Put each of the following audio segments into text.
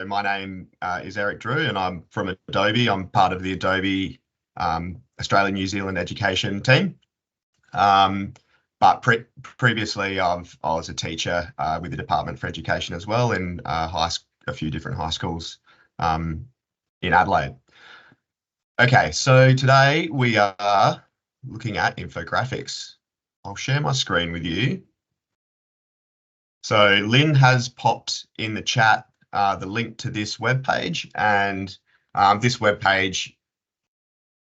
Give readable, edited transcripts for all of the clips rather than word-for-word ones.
my name is Eric Drew, and I'm from Adobe. I'm part of the Adobe Australia New Zealand education team. But previously, I was a teacher with the Department for Education as well in a few different high schools in Adelaide. Okay, so today we are looking at infographics. I'll share my screen with you. So Lynn has popped in the chat the link to this webpage, and this webpage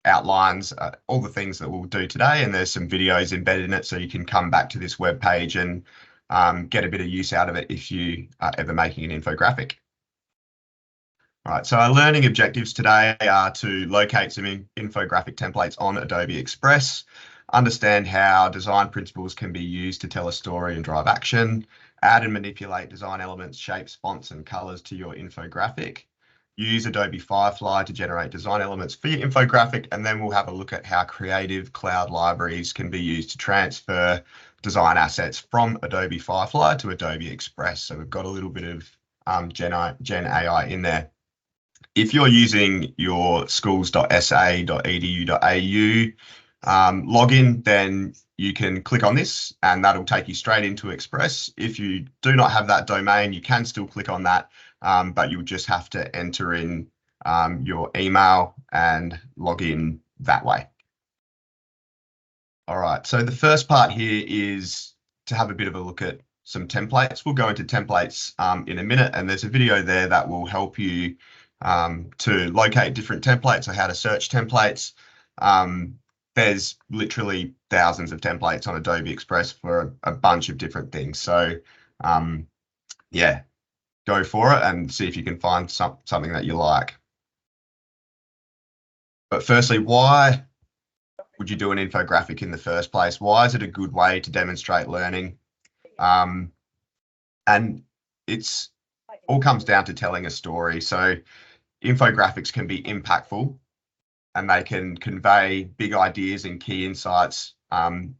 outlines all the things that we'll do today, and there's some videos embedded in it, so you can come back to this webpage and get a bit of use out of it if you are ever making an infographic. All right, so our learning objectives today are to locate some infographic templates on Adobe Express, understand how design principles can be used to tell a story and drive action, add and manipulate design elements, shapes, fonts, and colors to your infographic, use Adobe Firefly to generate design elements for your infographic, and then we'll have a look at how creative cloud libraries can be used to transfer design assets from Adobe Firefly to Adobe Express. So we've got a little bit of Gen AI in there. If you're using your schools.sa.edu.au login, then you can click on this and that'll take you straight into Express. If you do not have that domain, you can still click on that, but you'll just have to enter in your email and log in that way. All right, so the first part here is to have a bit of a look at some templates. We'll go into templates in a minute, and there's a video there that will help you to locate different templates or how to search templates. There's literally thousands of templates on Adobe Express for a bunch of different things. So yeah, go for it and see if you can find something that you like. But firstly, why would you do an infographic in the first place? Why is it a good way to demonstrate learning? And it's all comes down to telling a story. So infographics can be impactful, and they can convey big ideas and key insights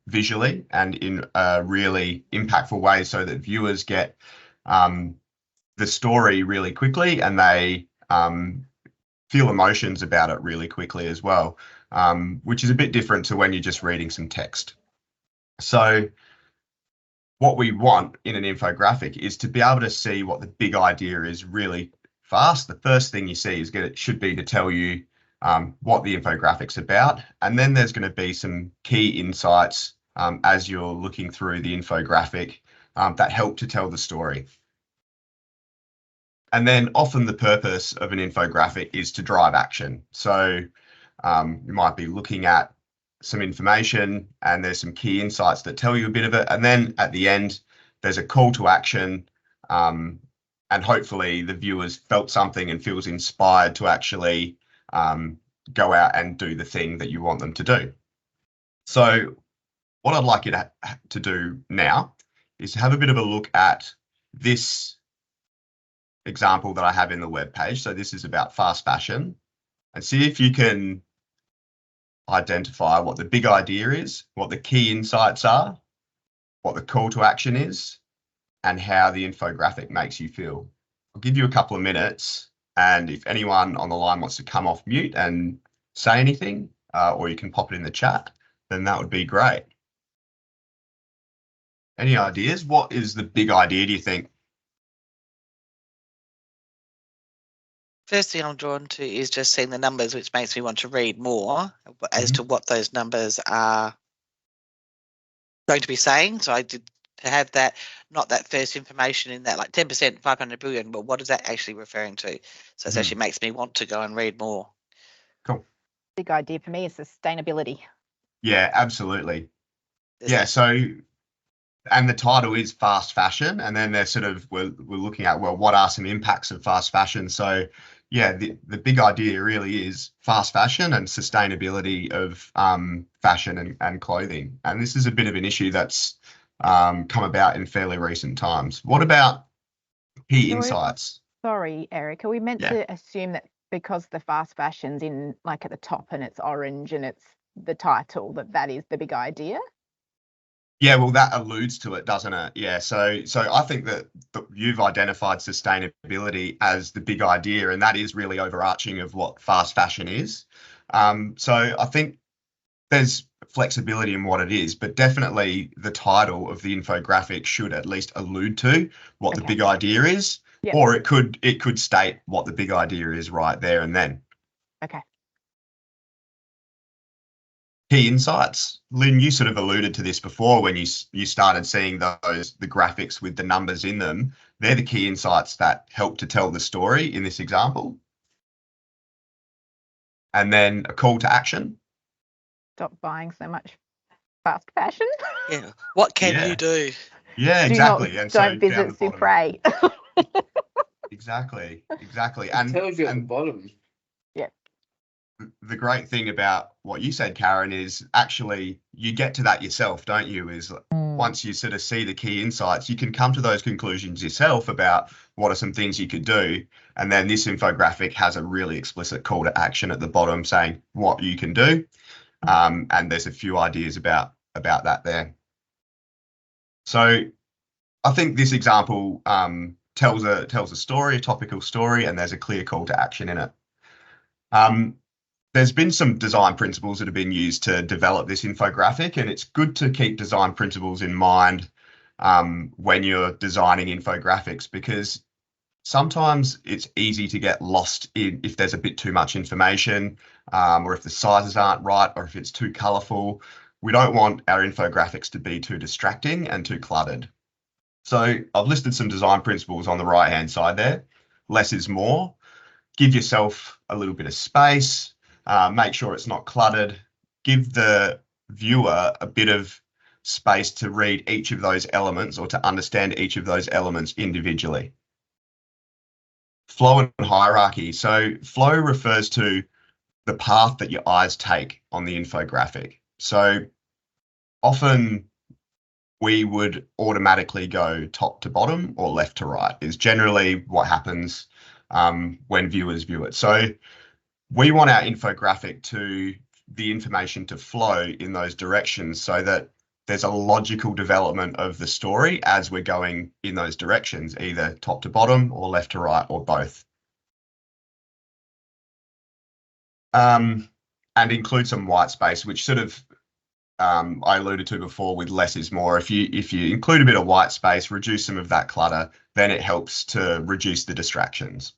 visually and in a really impactful way, so that viewers get the story really quickly, and they feel emotions about it really quickly as well, which is a bit different to when you're just reading some text. So what we want in an infographic is to be able to see what the big idea is really fast. The first thing you see is should be to tell you what the infographic's about, and then there's going to be some key insights as you're looking through the infographic that help to tell the story. And then often the purpose of an infographic is to drive action. So you might be looking at some information and there's some key insights that tell you a bit of it, and then at the end there's a call to action, and hopefully the viewers felt something and feels inspired to actually go out and do the thing that you want them to do. So what I'd like you to do now is to have a bit of a look at this example that I have in the web page. So this is about fast fashion, and see if you can identify what the big idea is, what the key insights are, what the call to action is, and how the infographic makes you feel. I'll give you a couple of minutes, and if anyone on the line wants to come off mute and say anything, or you can pop it in the chat, then that would be great. Any ideas? What is the big idea, do you think? First thing I'm drawn to is just seeing the numbers, which makes me want to read more as to what those numbers are going to be saying. So I did to have that, not that first information in that, like 10%, 500 billion, but what is that actually referring to? So it actually makes me want to go and read more. Cool. Big idea for me is sustainability. Yeah, absolutely. Yeah, so, and the title is fast fashion, and then they're sort of, we're looking at, well, what are some impacts of fast fashion? So yeah, the big idea really is fast fashion and sustainability of fashion and clothing. And this is a bit of an issue that's come about in fairly recent times. What about key insights? Sorry, Eric, are we meant to assume that because the fast fashion's in like at the top and it's orange and it's the title, that is the big idea? Yeah, well, that alludes to it, doesn't it? Yeah. So I think that you've identified sustainability as the big idea, and that is really overarching of what fast fashion is. So I think there's flexibility in what it is, but definitely the title of the infographic should at least allude to what the big idea is, or it could state what the big idea is right there and then. Okay. Key insights. Lynn, you sort of alluded to this before when you started seeing the graphics with the numbers in them. They're the key insights that help to tell the story in this example. And then a call to action. Stop buying so much fast fashion. Yeah. What can you do? Yeah, exactly. And don't visit Supre. Exactly. And it tells you at the bottom. Yeah. The great thing about what you said, Karen, is actually you get to that yourself, don't you? Is once you sort of see the key insights, you can come to those conclusions yourself about what are some things you could do. And then this infographic has a really explicit call to action at the bottom saying what you can do. And there's a few ideas about that there. So I think this example tells a story, a topical story, and there's a clear call to action in it. There's been some design principles that have been used to develop this infographic, and it's good to keep design principles in mind when you're designing infographics, because sometimes it's easy to get lost in if there's a bit too much information, or if the sizes aren't right, or if it's too colourful. We don't want our infographics to be too distracting and too cluttered. So I've listed some design principles on the right-hand side there. Less is more. Give yourself a little bit of space. Make sure it's not cluttered. Give the viewer a bit of space to read each of those elements or to understand each of those elements individually. Flow and hierarchy. So flow refers to the path that your eyes take on the infographic. So often we would automatically go top to bottom or left to right is generally what happens when viewers view it. So we want our infographic the information to flow in those directions so that there's a logical development of the story as we're going in those directions, either top to bottom or left to right or both. And include some white space, which sort of I alluded to before with less is more. If you include a bit of white space, reduce some of that clutter, then it helps to reduce the distractions.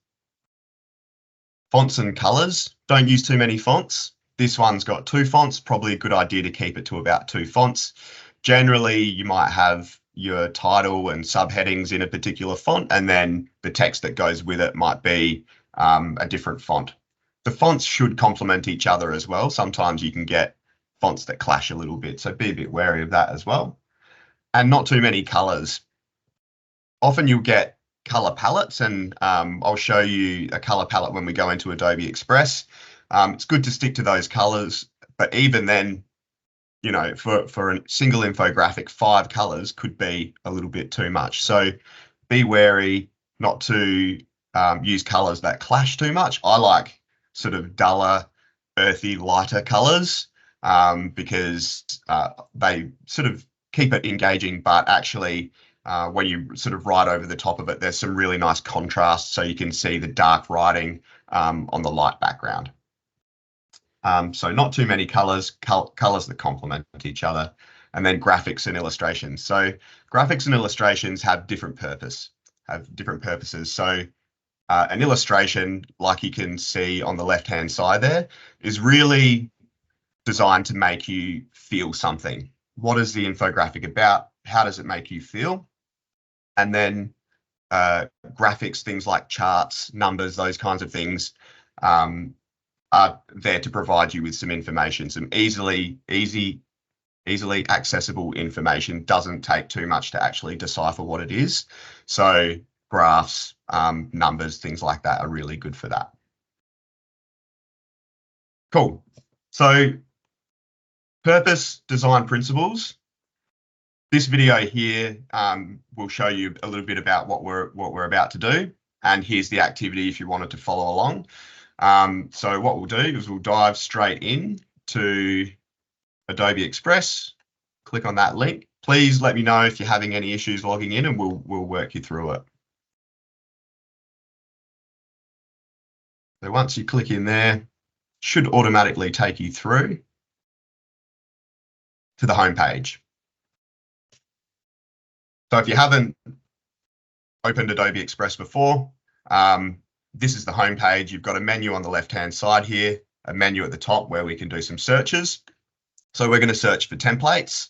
Fonts and colors. Don't use too many fonts. This one's got 2 fonts, probably a good idea to keep it to about 2 fonts. Generally, you might have your title and subheadings in a particular font, and then the text that goes with it might be a different font. The fonts should complement each other as well. Sometimes you can get fonts that clash a little bit, so be a bit wary of that as well. And not too many colors. Often you'll get color palettes, and I'll show you a color palette when we go into Adobe Express. It's good to stick to those colors, but even then, you know, for a single infographic, 5 colors could be a little bit too much. So be wary not to use colors that clash too much. I like sort of duller, earthy, lighter colors because they sort of keep it engaging, but actually when you sort of write over the top of it, there's some really nice contrast, so you can see the dark writing on the light background. So not too many colors, colors that complement each other. And then graphics and illustrations. So graphics and illustrations have different purposes. So an illustration, like you can see on the left-hand side there, is really designed to make you feel something. What is the infographic about? How does it make you feel? And then graphics, things like charts, numbers, those kinds of things are there to provide you with some information, some easily accessible information. Doesn't take too much to actually decipher what it is. So graphs, numbers, things like that are really good for that. Cool. So purpose, design principles. This video here will show you a little bit about what we're about to do. And here's the activity if you wanted to follow along. So what we'll do is we'll dive straight in to Adobe Express, click on that link, please let me know if you're having any issues logging in, and we'll work you through it. So once you click in there, should automatically take you through to the home page. So if you haven't opened Adobe Express before, this is the home page. You've got a menu on the left-hand side here, a menu at the top where we can do some searches. So we're going to search for templates.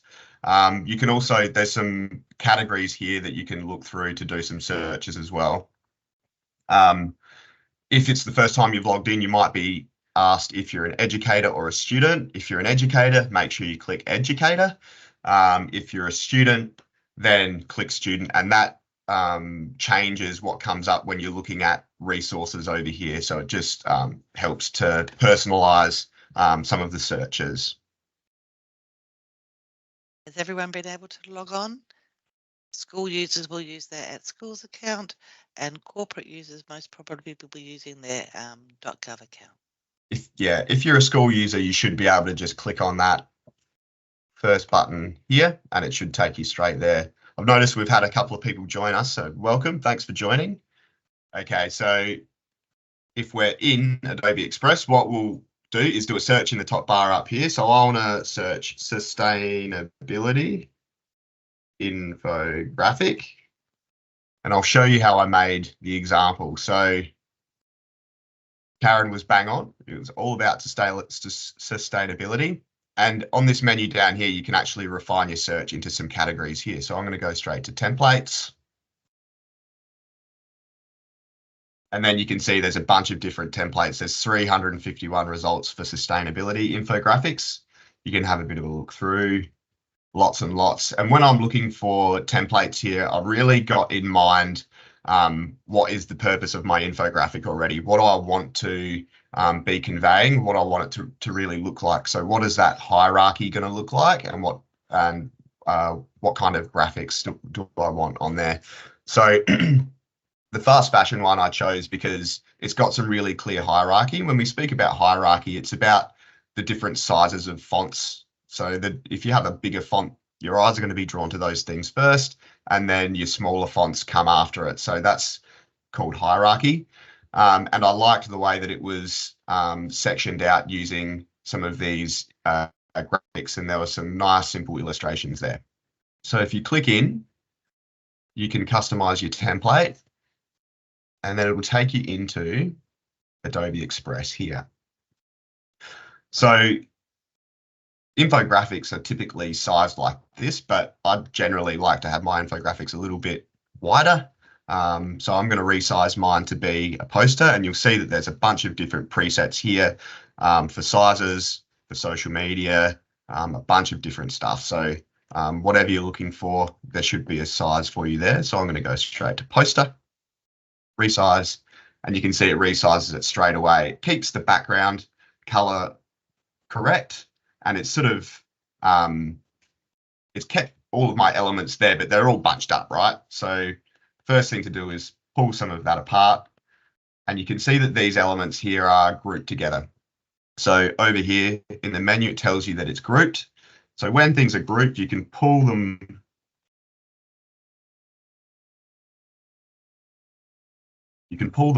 You can also, there's some categories here that you can look through to do some searches as well. If it's the first time you've logged in, you might be asked if you're an educator or a student. If you're an educator, make sure you click educator. If you're a student, then click student, and that changes what comes up when you're looking at resources over here. So it just helps to personalize some of the searches. Has everyone been able to log on? School users will use their @schools account, and corporate users most probably will be using their .gov account. If you're a school user, you should be able to just click on that first button here, and it should take you straight there. I've noticed we've had a couple of people join us, so welcome, thanks for joining. Okay, so if we're in Adobe Express, what we'll do is do a search in the top bar up here. So I want to search sustainability infographic, and I'll show you how I made the example. So Karen was bang on. It was all about sustainability. And on this menu down here, you can actually refine your search into some categories here. So I'm going to go straight to templates. And then you can see there's a bunch of different templates. There's 351 results for sustainability infographics. You can have a bit of a look through, lots and lots. And when I'm looking for templates here, I've really got in mind what is the purpose of my infographic already? What do I want to be conveying? What I want it to really look like? So what is that hierarchy going to look like? And what kind of graphics do I want on there? So the fast fashion one I chose because it's got some really clear hierarchy. When we speak about hierarchy, it's about the different sizes of fonts. So that if you have a bigger font, your eyes are going to be drawn to those things first, and then your smaller fonts come after it. So that's called hierarchy. And I liked the way that it was sectioned out using some of these graphics, and there were some nice simple illustrations there. So if you click in, you can customize your template, and then it will take you into Adobe Express here. So infographics are typically sized like this, but I generally like to have my infographics a little bit wider. So I'm going to resize mine to be a poster, and you'll see that there's a bunch of different presets here for sizes, for social media, a bunch of different stuff. So whatever you're looking for, there should be a size for you there. So I'm going to go straight to poster, resize, and you can see it resizes it straight away. It keeps the background color correct, and it's sort of it's kept all of my elements there, but they're all bunched up, right? So first thing to do is pull some of that apart, and you can see that these elements here are grouped together. So over here in the menu, it tells you that it's grouped. So when things are grouped, you can pull them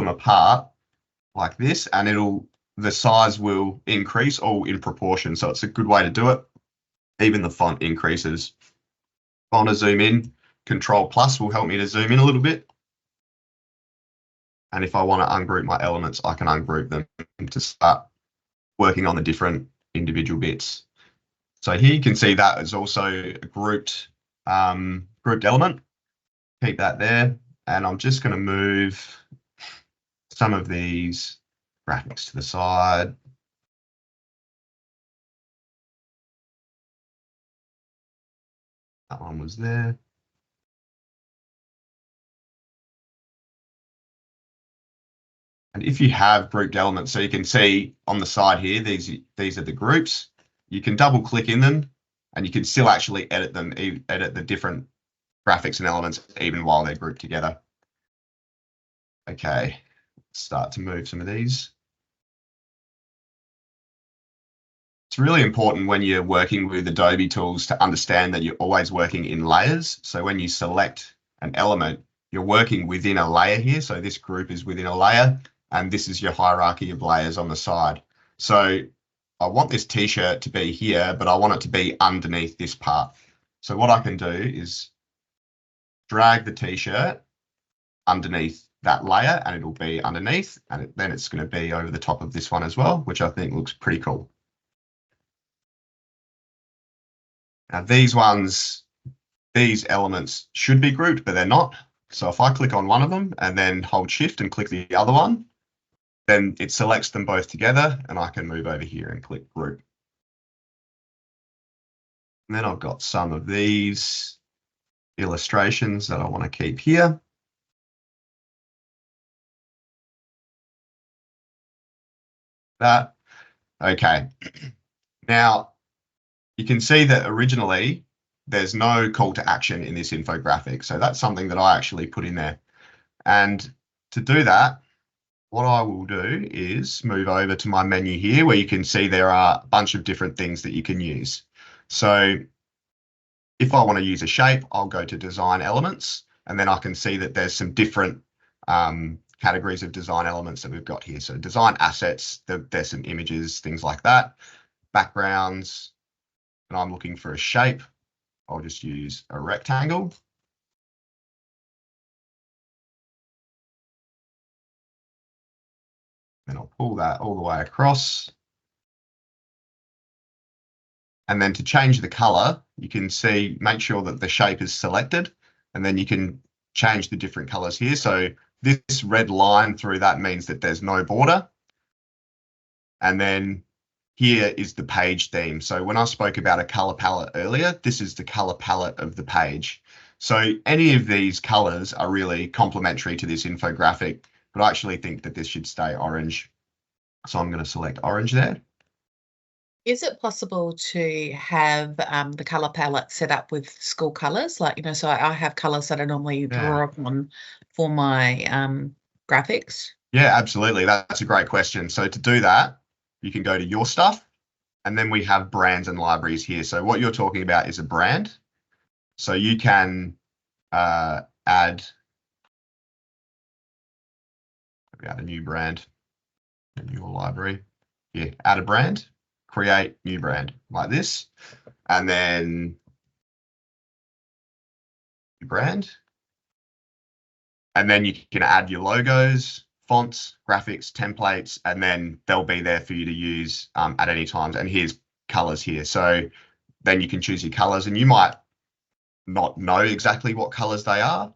apart like this, and the size will increase all in proportion. So it's a good way to do it. Even the font increases. If I want to zoom in, Control+ will help me to zoom in a little bit. And if I want to ungroup my elements, I can ungroup them to start working on the different individual bits. So here you can see that is also a grouped element. Keep that there. And I'm just going to move some of these graphics to the side. That one was there. And if you have grouped elements, so you can see on the side here, these are the groups. You can double click in them, and you can still actually edit them, edit the different graphics and elements even while they're grouped together. Okay, start to move some of these. It's really important when you're working with Adobe tools to understand that you're always working in layers. So when you select an element, you're working within a layer here. So this group is within a layer, and this is your hierarchy of layers on the side. So I want this t-shirt to be here, but I want it to be underneath this part. So what I can do is drag the t-shirt underneath that layer, and it'll be underneath, and then it's going to be over the top of this one as well, which I think looks pretty cool. Now these elements should be grouped, but they're not. So if I click on one of them and then hold shift and click the other one, then it selects them both together, and I can move over here and click group. And then I've got some of these illustrations that I want to keep here. That, okay. Now, you can see that originally there's no call to action in this infographic. So that's something that I actually put in there. And to do that, what I will do is move over to my menu here where you can see there are a bunch of different things that you can use. So if I want to use a shape, I'll go to design elements, and then I can see that there's some different categories of design elements that we've got here. So design assets, there's some images, things like that, backgrounds, and I'm looking for a shape. I'll just use a rectangle. Then I'll pull that all the way across. And then to change the color, you can see, make sure that the shape is selected, and then you can change the different colors here. So this red line through that means that there's no border. And then here is the page theme. So when I spoke about a color palette earlier, this is the color palette of the page. So any of these colors are really complementary to this infographic, but I actually think that this should stay orange. So I'm going to select orange there. Is it possible to have the color palette set up with school colors? Like, you know, so I have colors that I normally draw on for my graphics. Yeah, absolutely. That's a great question. So to do that, you can go to your stuff, and then we have brands and libraries here. So what you're talking about is a brand. So you can add a new brand in your library. Yeah, add a brand, create new brand like this, and then your brand. And then you can add your logos, fonts, graphics, templates, and then they'll be there for you to use at any time. And here's colors here. So then you can choose your colors, and you might not know exactly what colors they are.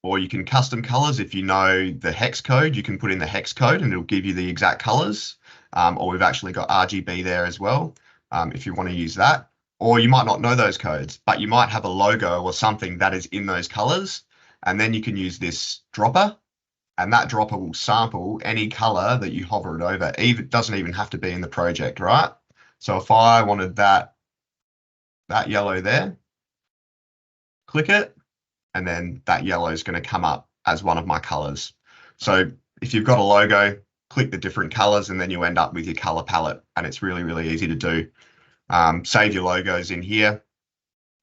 Or you can custom colors. If you know the hex code, you can put in the hex code and it'll give you the exact colors. Or we've actually got RGB there as well, if you want to use that. Or you might not know those codes, but you might have a logo or something that is in those colors. And then you can use this dropper, and that dropper will sample any color that you hover it over. It doesn't even have to be in the project, right? So if I wanted that yellow there, click it, and then that yellow is going to come up as one of my colors. So if you've got a logo, click the different colors, and then you end up with your color palette, and it's really, really easy to do. Save your logos in here,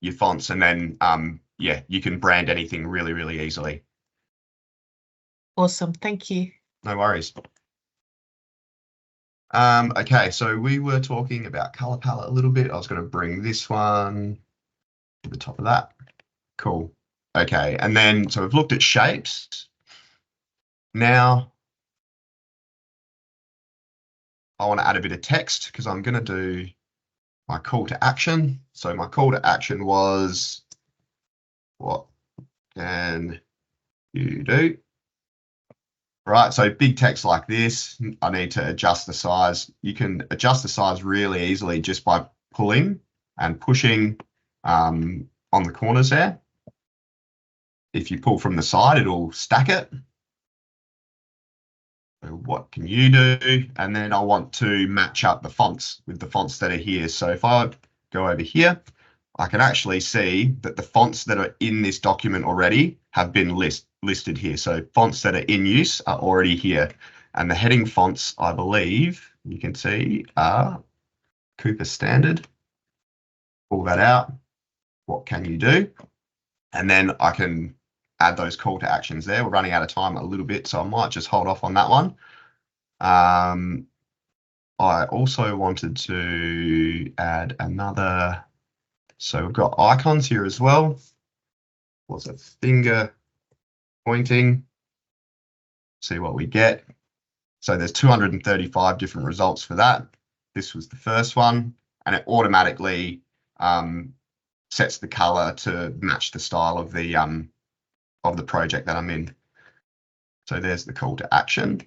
your fonts, and then yeah, you can brand anything really, really easily. Awesome, thank you. No worries. Okay, so we were talking about color palette a little bit. I was going to bring this one to the top of that. Cool. Okay, and then so we've looked at shapes. Now I want to add a bit of text because I'm going to do my call to action. So my call to action was, what can you do? Right, so big text like this, I need to adjust the size. You can adjust the size really easily just by pulling and pushing on the corners there. If you pull from the side, it'll stack it. So what can you do? And then I want to match up the fonts with the fonts that are here. So if I go over here, I can actually see that the fonts that are in this document already have been listed here. So fonts that are in use are already here. And the heading fonts, I believe, you can see Cooper standard. Pull that out. What can you do? And then I can add those call to actions there. We're running out of time a little bit, so I might just hold off on that one. I also wanted to add another. So we've got icons here as well. What's a finger pointing? See what we get. So there's 235 different results for that. This was the first one, and it automatically sets the color to match the style of the project that I'm in. So there's the call to action.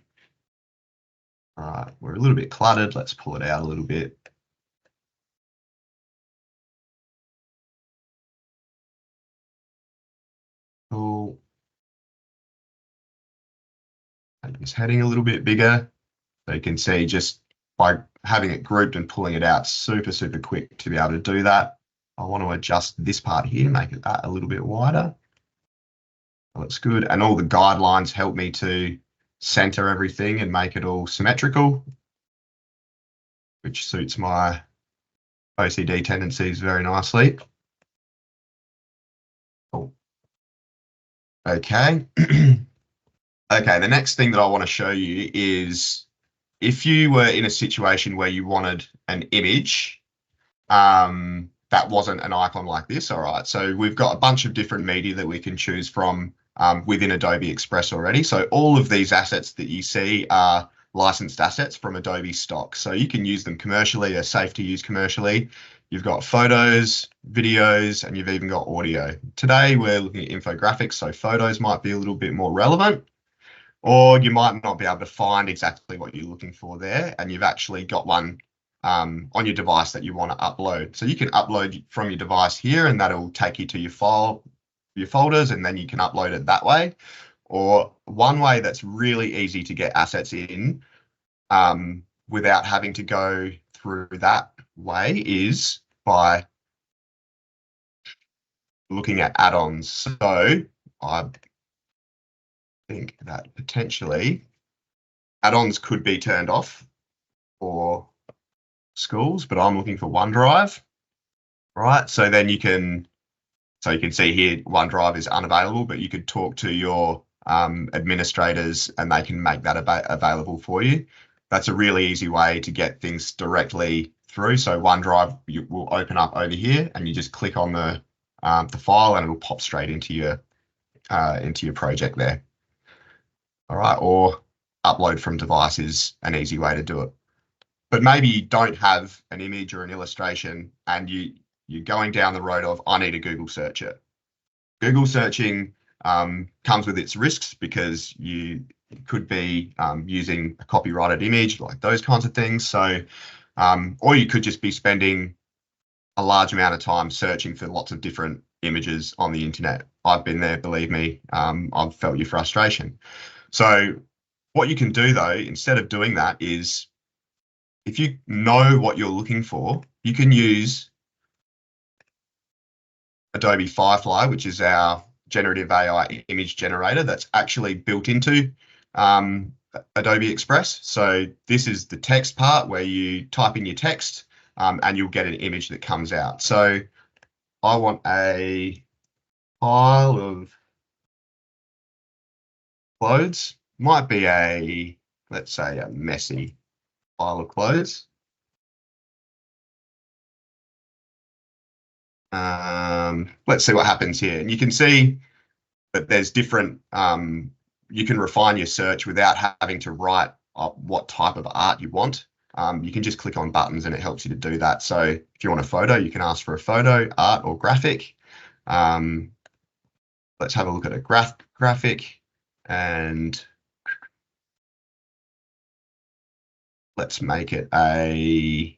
All right, we're a little bit cluttered. Let's pull it out a little bit. Cool. Make this heading a little bit bigger. So you can see just by having it grouped and pulling it out, super, super quick to be able to do that. I want to adjust this part here, make it a little bit wider. Looks good. And all the guidelines help me to center everything and make it all symmetrical, which suits my OCD tendencies very nicely. Cool. Okay. Okay, the next thing that I want to show you is if you were in a situation where you wanted an image that wasn't an icon like this. All right, so we've got a bunch of different media that we can choose from within Adobe Express already. So all of these assets that you see are licensed assets from Adobe stock. So you can use them commercially, they're safe to use commercially. You've got photos, videos, and you've even got audio. Today we're looking at infographics, so photos might be a little bit more relevant, or you might not be able to find exactly what you're looking for there, and you've actually got one on your device that you want to upload. So you can upload from your device here, and that'll take you to your folders, and then you can upload it that way. Or one way that's really easy to get assets in without having to go through that way is by looking at add-ons. So I think that potentially add-ons could be turned off for schools, but I'm looking for OneDrive, right? So then you can see here OneDrive is unavailable, but you could talk to your administrators and they can make that available for you. That's a really easy way to get things directly through. So OneDrive will open up over here, and you just click on the file, and it'll pop straight into your project there. All right, or upload from device is an easy way to do it. But maybe you don't have an image or an illustration, and you're going down the road of, I need to Google search it. Google searching comes with its risks because you could be using a copyrighted image, like those kinds of things. So, or you could just be spending a large amount of time searching for lots of different images on the internet. I've been there, believe me. I've felt your frustration. So what you can do though, instead of doing that, is if you know what you're looking for, you can use Adobe Firefly, which is our generative AI image generator that's actually built into Adobe Express. So this is the text part where you type in your text and you'll get an image that comes out. So I want a pile of clothes, might be let's say a messy pile of clothes. Let's see what happens here. And you can see that there's different, you can refine your search without having to write up what type of art you want. You can just click on buttons and it helps you to do that. So if you want a photo, you can ask for a photo, art, or graphic. Let's have a look at a graphic, and let's make it a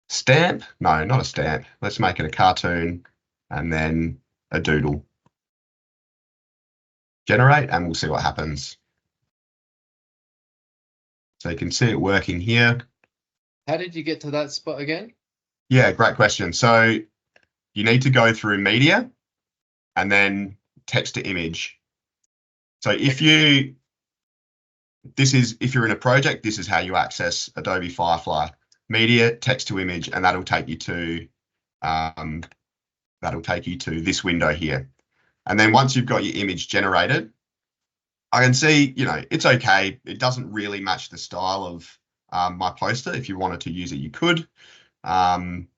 stamp. No, not a stamp. Let's make it a cartoon and then a doodle. Generate, and we'll see what happens. So you can see it working here. How did you get to that spot again? Yeah, great question. So you need to go through media and then text to image. So if you this is, if you're in a project, this is how you access Adobe Firefly. Media, text to image, and that'll take you to this window here. And then once you've got your image generated, I can see, you know, it's okay. It doesn't really match the style of my poster. If you wanted to use it, you could. And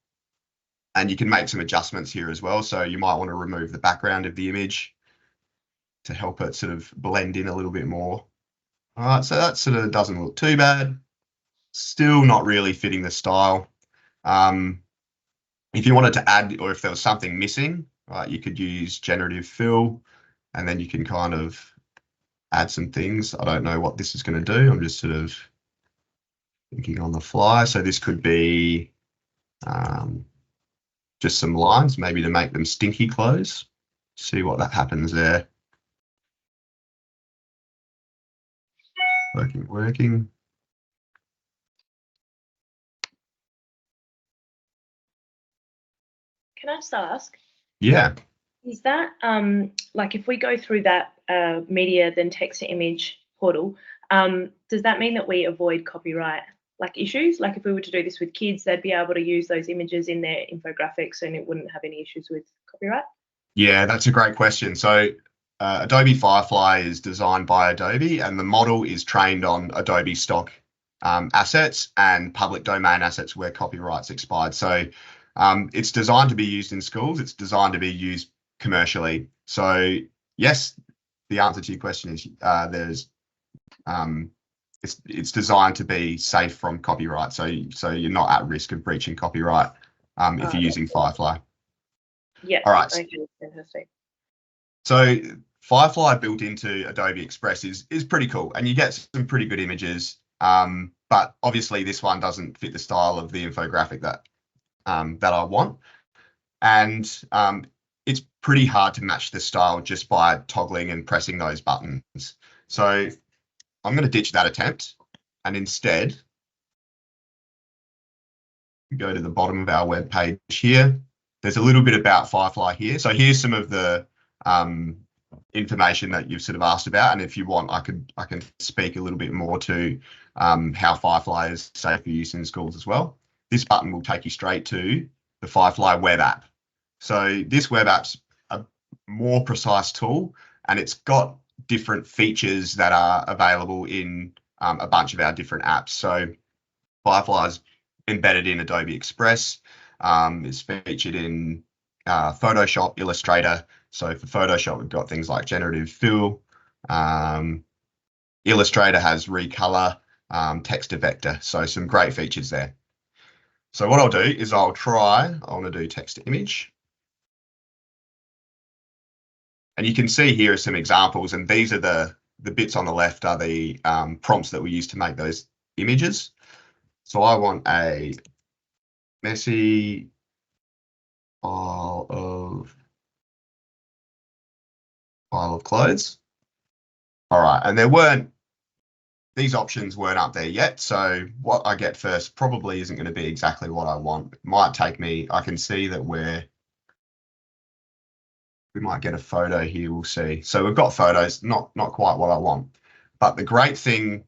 you can make some adjustments here as well. So you might want to remove the background of the image to help it sort of blend in a little bit more. All right, so that sort of doesn't look too bad. Still not really fitting the style. If you wanted to add, or if there was something missing, right, you could use generative fill, and then you can kind of add some things. I don't know what this is going to do. I'm just sort of thinking on the fly. So this could be just some lines, maybe to make them stinky clothes. See what that happens there. Working. Can I just ask? Yeah. Is that like if we go through that media then text to image portal, does that mean that we avoid copyright like issues? Like if we were to do this with kids, they'd be able to use those images in their infographics and it wouldn't have any issues with copyright? Yeah, that's a great question. So Adobe Firefly is designed by Adobe, and the model is trained on Adobe stock assets and public domain assets where copyright's expired. So it's designed to be used in schools. It's designed to be used commercially. So yes, the answer to your question is it's designed to be safe from copyright. So you're not at risk of breaching copyright if you're using Firefly. Yeah. All right. Okay, fantastic. So Firefly built into Adobe Express is pretty cool, and you get some pretty good images. But obviously this one doesn't fit the style of the infographic that I want. And it's pretty hard to match the style just by toggling and pressing those buttons. So I'm going to ditch that attempt and instead go to the bottom of our web page here. There's a little bit about Firefly here. So here's some of the information that you've sort of asked about. And if you want, I can speak a little bit more to how Firefly is safe for use in schools as well. This button will take you straight to the Firefly web app. So this web app's a more precise tool, and it's got different features that are available in a bunch of our different apps. So Firefly is embedded in Adobe Express. It's featured in Photoshop, Illustrator. So for Photoshop, we've got things like generative fill. Illustrator has recolor, text to vector. So some great features there. So what I'll do is I want to do text to image. And you can see here are some examples, and these are the bits on the left are the prompts that we use to make those images. So I want a messy pile of clothes. All right, and these options weren't up there yet. So what I get first probably isn't going to be exactly what I want. It might take me, I can see that we might get a photo here, we'll see. So we've got photos, not quite what I want. But the great thing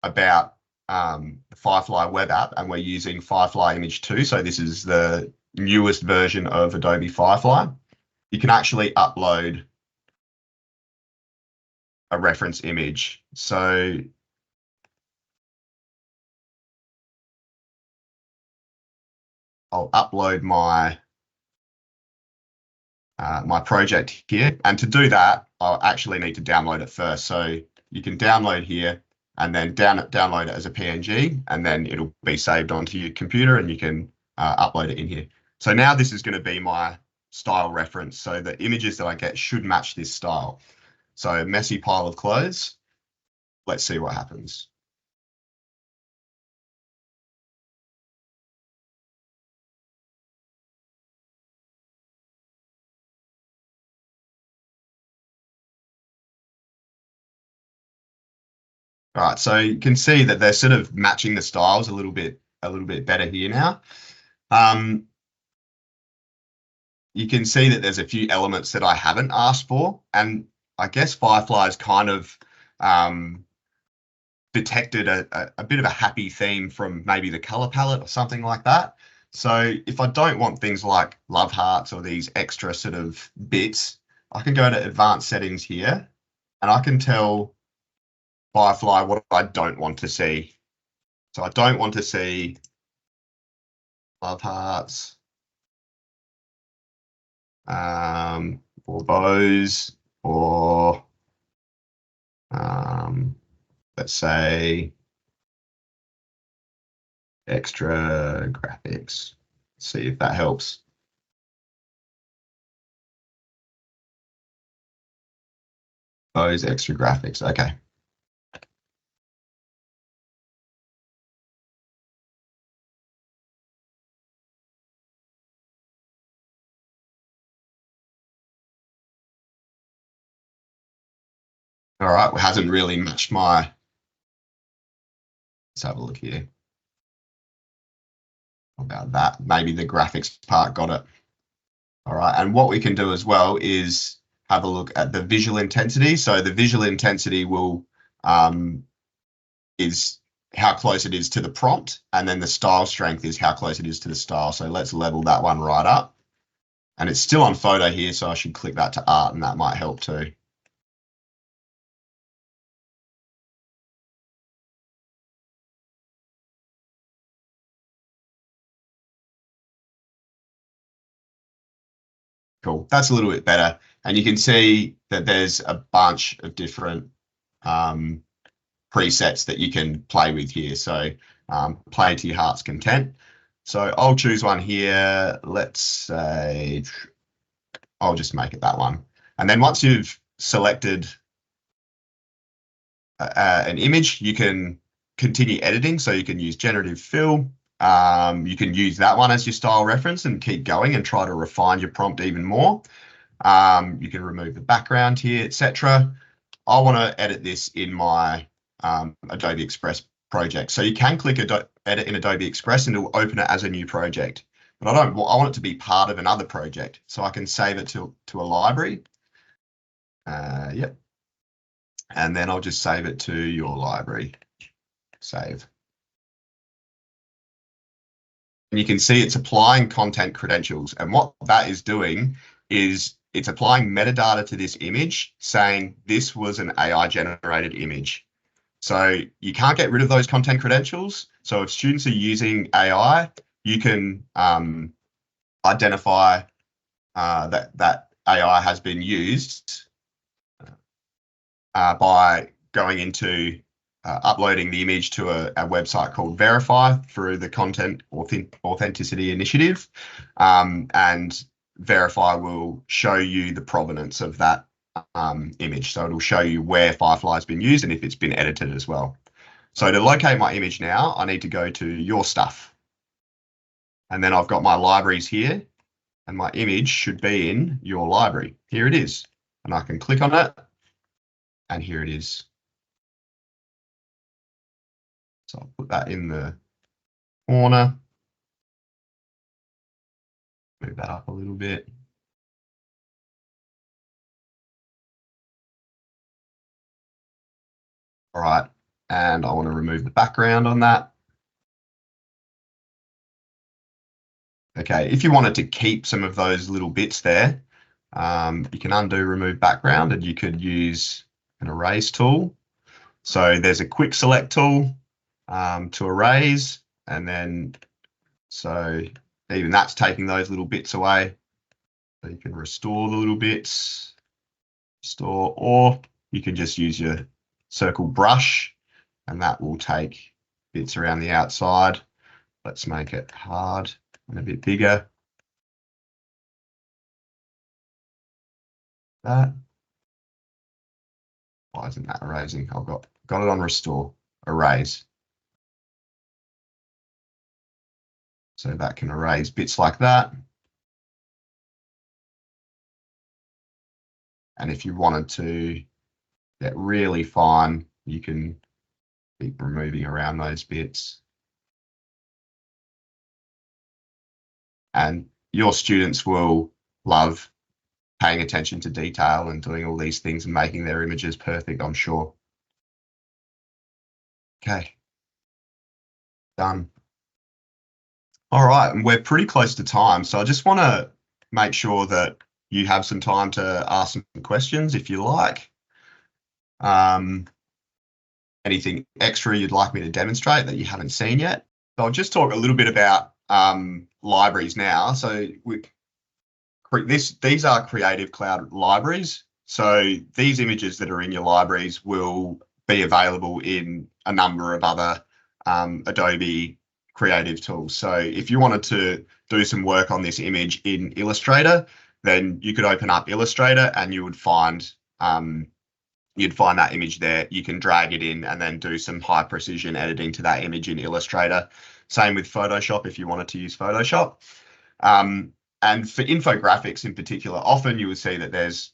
about the Firefly web app, and we're using Firefly Image 2, so this is the newest version of Adobe Firefly, you can actually upload a reference image. So I'll upload my my project here, and to do that I'll actually need to download it first. So you can download here and then download it as a PNG, and then it'll be saved onto your computer and you can upload it in here. So now this is going to be my style reference, so the images that I get should match this style. So messy pile of clothes, let's see what happens. All right, so you can see that they're sort of matching the styles a little bit better here now. You can see that there's a few elements that I haven't asked for, and I guess Firefly is kind of detected a bit of a happy theme from maybe the color palette or something like that. So if I don't want things like love hearts or these extra sort of bits, I can go to advanced settings here and I can tell Firefly what I don't want to see. So I don't want to see love hearts or bows or let's say extra graphics. See if that helps. Those extra graphics. Okay. All right, well, hasn't really matched my. Let's have a look here. About that, maybe the graphics part got it. All right, and what we can do as well is have a look at the visual intensity. So the visual intensity will is how close it is to the prompt, and then the style strength is how close it is to the style. So let's level that one right up. And it's still on photo here, so I should click that to art, and that might help too. Cool, that's a little bit better. And you can see that there's a bunch of different presets that you can play with here. So play to your heart's content. So I'll choose one here. Let's say, I'll just make it that one. And then once you've selected an image, you can continue editing. So you can use generative fill. You can use that one as your style reference and keep going and try to refine your prompt even more. You can remove the background here, etc. I want to edit this in my Adobe Express project. So you can click edit in Adobe Express and it will open it as a new project. But I want it to be part of another project. So I can save it to a library. Yep. And then I'll just save it to your library. Save. And you can see it's applying content credentials. And what that is doing is it's applying metadata to this image saying this was an AI generated image. So you can't get rid of those content credentials. So if students are using AI, you can identify that AI has been used by going into uploading the image to a website called Verify through the Content Authenticity Initiative. And Verify will show you the provenance of that image. So it'll show you where Firefly has been used and if it's been edited as well. So to locate my image now, I need to go to Your Stuff. And then I've got my libraries here and my image should be in Your Library. Here it is. And I can click on it and here it is. So I'll put that in the corner. Move that up a little bit. All right, and I want to remove the background on that. Okay, if you wanted to keep some of those little bits there, you can undo remove background and you could use an erase tool. So there's a quick select tool to erase, and then so even that's taking those little bits away. So you can restore the little bits, restore, or you can just use your circle brush and that will take bits around the outside. Let's make it hard and a bit bigger. That. Why isn't that erasing? I've got it on restore, erase. So that can erase bits like that. And if you wanted to get really fine, you can keep removing around those bits. And your students will love paying attention to detail and doing all these things and making their images perfect, I'm sure. Okay. Done. All right, and we're pretty close to time, so I just want to make sure that you have some time to ask some questions if you like. Anything extra you'd like me to demonstrate that you haven't seen yet? So I'll just talk a little bit about libraries now. So these are Creative Cloud libraries. So these images that are in your libraries will be available in a number of other Adobe creative tools. So if you wanted to do some work on this image in Illustrator, then you could open up Illustrator and you would find that image there. You can drag it in and then do some high precision editing to that image in Illustrator. Same with Photoshop if you wanted to use Photoshop. And for infographics in particular, often you would see that there's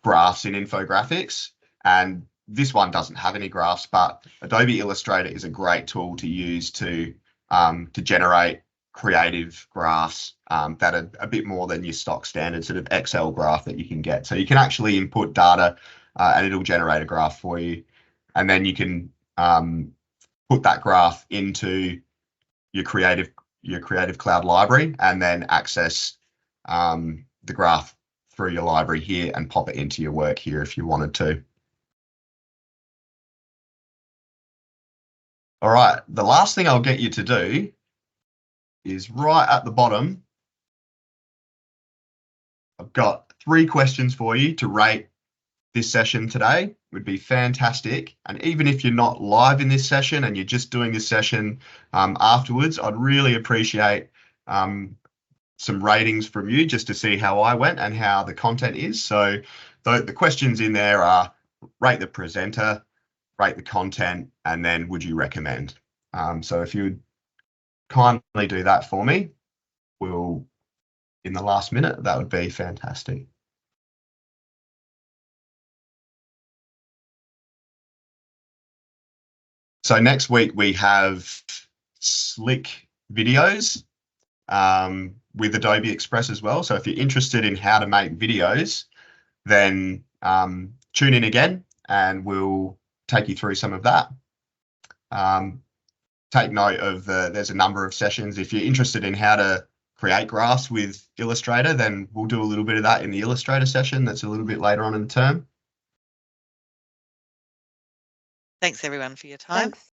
graphs in infographics, and this one doesn't have any graphs, but Adobe Illustrator is a great tool to use to generate creative graphs that are a bit more than your stock standard sort of Excel graph that you can get. So you can actually input data and it'll generate a graph for you. And then you can put that graph into your Creative Cloud library and then access the graph through your library here and pop it into your work here if you wanted to. All right, the last thing I'll get you to do is right at the bottom. I've got 3 questions for you to rate this session today. Would be fantastic. And even if you're not live in this session and you're just doing this session afterwards, I'd really appreciate some ratings from you just to see how I went and how the content is. So the questions in there are rate the presenter, rate the content, and then would you recommend? So if you would kindly do that for me, in the last minute, that would be fantastic. So next week we have slick videos with Adobe Express as well. So if you're interested in how to make videos, then tune in again and we'll take you through some of that. Take note of there's a number of sessions. If you're interested in how to create graphs with Illustrator, then we'll do a little bit of that in the Illustrator session that's a little bit later on in the term. Thanks everyone for your time. Thanks.